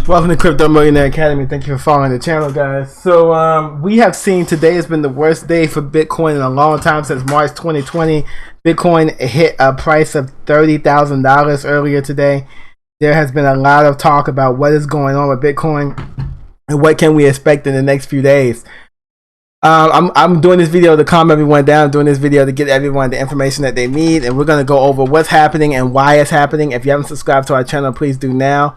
Welcome to Crypto Millionaire Academy. Thank you for following the channel, guys. So we have seen today has been the worst day for Bitcoin in a long time. Since March 2020, Bitcoin hit a price of $30,000 earlier today. There has been a lot of talk about what is going on with Bitcoin and what can we expect in the next few days. I'm doing this video to calm everyone down. I'm doing this video to get everyone the information that they need, and we're going to go over what's happening and why it's happening. If you haven't subscribed to our channel, please do now.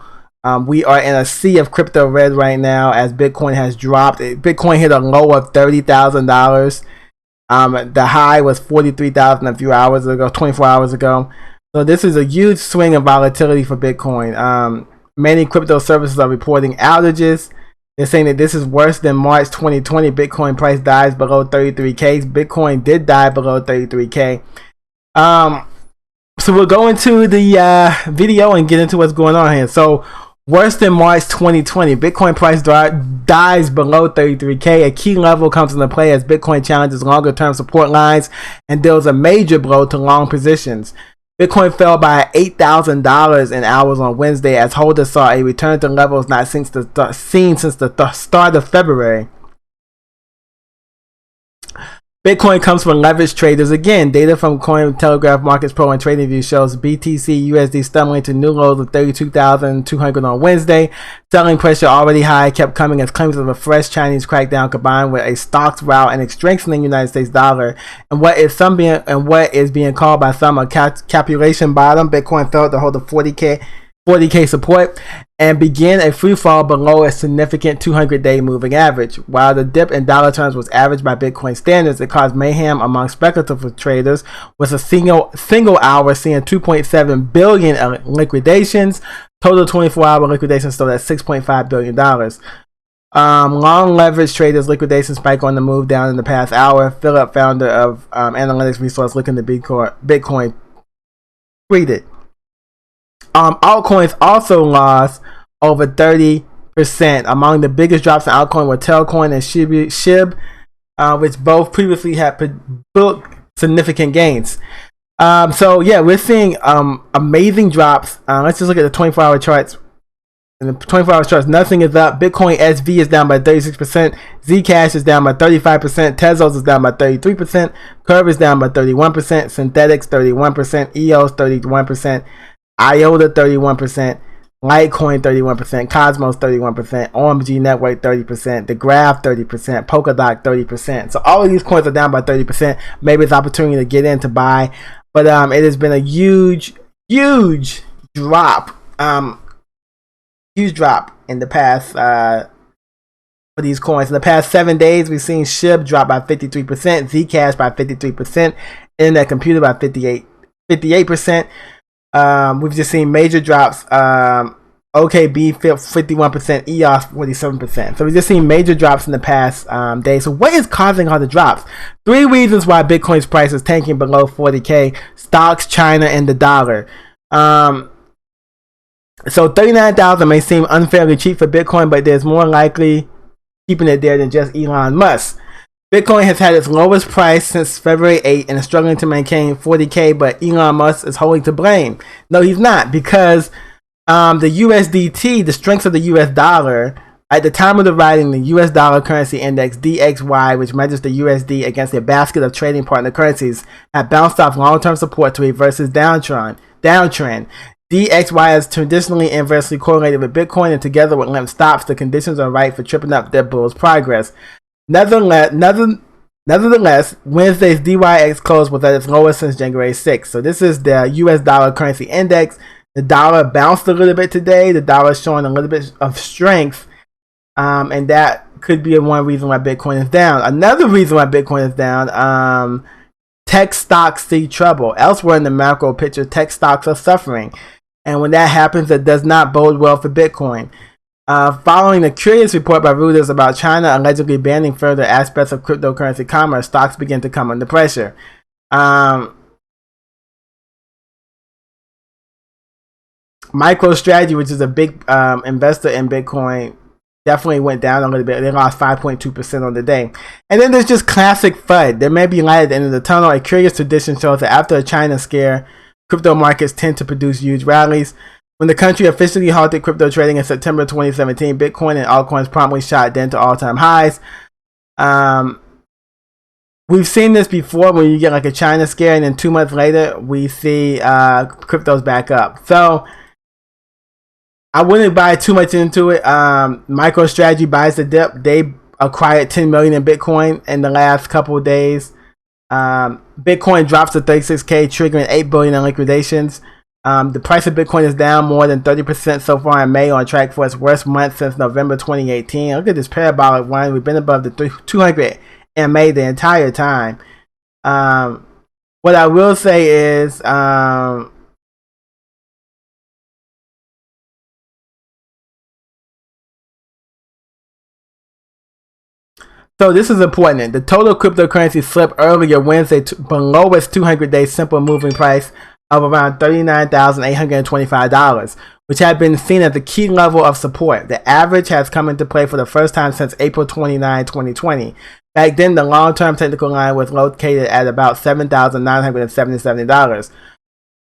We are in a sea of crypto red right now as Bitcoin has dropped. Bitcoin hit a low of $30,000. The high was $43,000 a few hours ago, 24 hours ago. So this is a huge swing of volatility for Bitcoin. Many crypto services are reporting outages. They're saying that this is worse than March 2020. Bitcoin price dives below 33K. Bitcoin did die below 33K. So we'll go into the video and get into what's going on here. So worse than March 2020. Bitcoin price dives below 33K. A key level comes into play as Bitcoin challenges longer term support lines and deals a major blow to long positions. Bitcoin fell by $8,000 in hours on Wednesday as holders saw a return to levels not seen since the start of February. Bitcoin comes from leveraged traders again. Data from Cointelegraph Markets Pro and TradingView shows BTC USD stumbling to new lows of 32,200 on Wednesday. Selling pressure already high kept coming as claims of a fresh Chinese crackdown combined with a stocks rout and a strengthening United States dollar and what is being called by some a capulation bottom. Bitcoin failed to hold the 40K support and began a free fall below a significant 200-day moving average. While the dip in dollar terms was average by Bitcoin standards, it caused mayhem among speculative traders, with a single hour seeing 2.7 billion in liquidations. Total 24-hour liquidations stood at $6.5 billion. Long leverage traders liquidation spike on the move down in the past hour. Philip, founder of analytics resource Looking to Bitcoin, tweeted. Altcoins also lost over 30%. Among the biggest drops in altcoin were Tailcoin and SHIB, which both previously had booked significant gains. So yeah, we're seeing amazing drops. Let's just look at the 24-hour charts. In the 24-hour charts, nothing is up. Bitcoin SV is down by 36%. Zcash is down by 35%. Tezos is down by 33%. Curve is down by 31%. Synthetics 31%. EOS 31%. IOTA 31%, Litecoin 31%, Cosmos 31%, OMG Network 30%, The Graph 30%, Polkadot 30%. So all of these coins are down by 30%. Maybe it's opportunity to get in to buy, but it has been a huge drop, in the past for these coins. In the past 7 days, we've seen SHIB drop by 53%, Zcash by 53%, Internet Computer by 58%. We've just seen major drops. OKB 51%, EOS 47%. So we've just seen major drops in the past days. So what is causing all the drops? 3 reasons why Bitcoin's price is tanking below 40K: stocks, China, and the dollar. So 39,000 may seem unfairly cheap for Bitcoin, but there's more likely keeping it there than just Elon Musk. Bitcoin has had its lowest price since February 8 and is struggling to maintain 40K, but Elon Musk is wholly to blame. No, he's not, because the USDT, the strength of the US dollar, at the time of the writing, the US dollar currency index, DXY, which measures the USD against a basket of trading partner currencies, had bounced off long-term support to reverse its downtrend. DXY is traditionally inversely correlated with Bitcoin, and together with limp stops, the conditions are right for tripping up their bull's progress. Nevertheless, Wednesday's DYX close was at its lowest since January 6th. So this is the US dollar currency index. The dollar bounced a little bit today. The dollar is showing a little bit of strength, and that could be one reason why Bitcoin is down. Another reason why Bitcoin is down, tech stocks see trouble. Elsewhere in the macro picture, tech stocks are suffering, and when that happens, it does not bode well for Bitcoin. Following the curious report by Reuters about China allegedly banning further aspects of cryptocurrency commerce, stocks begin to come under pressure. MicroStrategy, which is a big investor in Bitcoin, definitely went down a little bit. They lost 5.2% on the day. And then there's just classic FUD. There may be light at the end of the tunnel. A curious tradition shows that after a China scare, crypto markets tend to produce huge rallies. When the country officially halted crypto trading in September 2017, Bitcoin and altcoins promptly shot then to all-time highs. We've seen this before when you get like a China scare, and then 2 months later we see cryptos back up. So I wouldn't buy too much into it. MicroStrategy buys the dip. They acquired 10 million in Bitcoin in the last couple of days. Bitcoin drops to 36K, triggering 8 billion in liquidations. The price of Bitcoin is down more than 30% so far in May, on track for its worst month since November 2018. Look at this parabolic one. We've been above the 200 in May the entire time. What I will say is, so this is important. The total cryptocurrency slipped earlier Wednesday below its 200-day simple moving price of around $39,825, which had been seen as the key level of support. The average has come into play for the first time since April 29, 2020. Back then, the long-term technical line was located at about $7,977.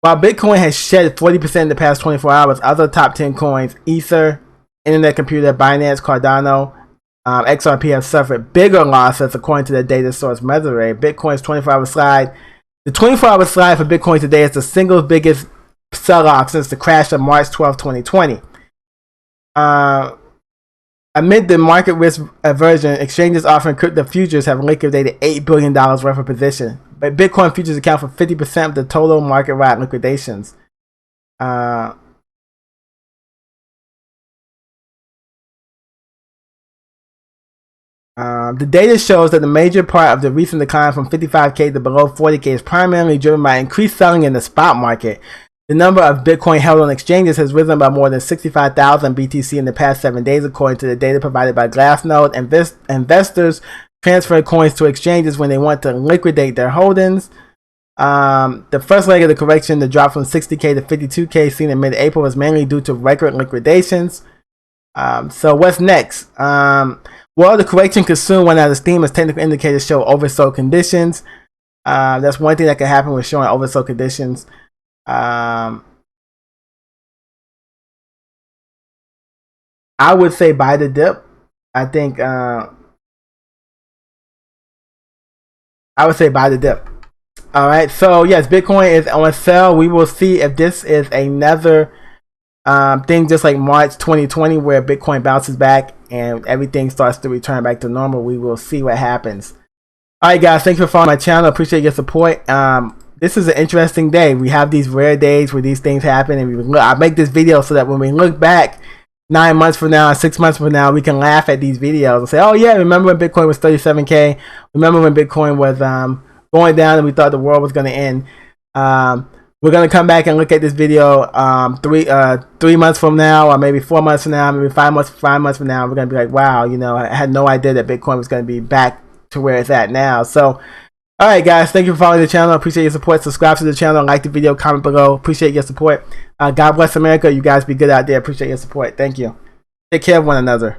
While Bitcoin has shed 40% in the past 24 hours, other top 10 coins, Ether, Internet Computer, Binance, Cardano, XRP have suffered bigger losses according to the data source Mesure. Bitcoin's 24-hour slide. The 24-hour slide for Bitcoin today is the single biggest sell-off since the crash of March 12, 2020. Amid the market risk aversion, exchanges offering crypto futures have liquidated $8 billion worth of position. But Bitcoin futures account for 50% of the total market-wide liquidations. The data shows that the major part of the recent decline from 55K to below 40K is primarily driven by increased selling in the spot market. The number of Bitcoin held on exchanges has risen by more than 65,000 BTC in the past 7 days, according to the data provided by Glassnode. Investors transfer coins to exchanges when they want to liquidate their holdings. The first leg of the correction, the drop from 60K to 52K seen in mid-April, was mainly due to record liquidations. So what's next? Well, the correction could soon run out of steam as technical indicators show oversold conditions. That's one thing that can happen with showing oversold conditions. I would say buy the dip. I think I would say buy the dip. All right. So yes, Bitcoin is on sale. We will see if this is another thing just like March 2020 where Bitcoin bounces back and everything starts to return back to normal. We will see what happens. All right, guys, thanks for following my channel. Appreciate your support. This is an interesting day. We have these rare days where these things happen, and I make this video so that when we look back 9 months from now, 6 months from now, we can laugh at these videos and say, oh yeah, remember when Bitcoin was 37K? Remember when Bitcoin was going down and we thought the world was going to end? We're going to come back and look at this video 3 months from now, or maybe 4 months from now, maybe 5 months from now. We're going to be like, wow, you know, I had no idea that Bitcoin was going to be back to where it's at now. So, all right, guys, thank you for following the channel. Appreciate your support. Subscribe to the channel, like the video, comment below. Appreciate your support. God bless America. You guys be good out there. Appreciate your support. Thank you. Take care of one another.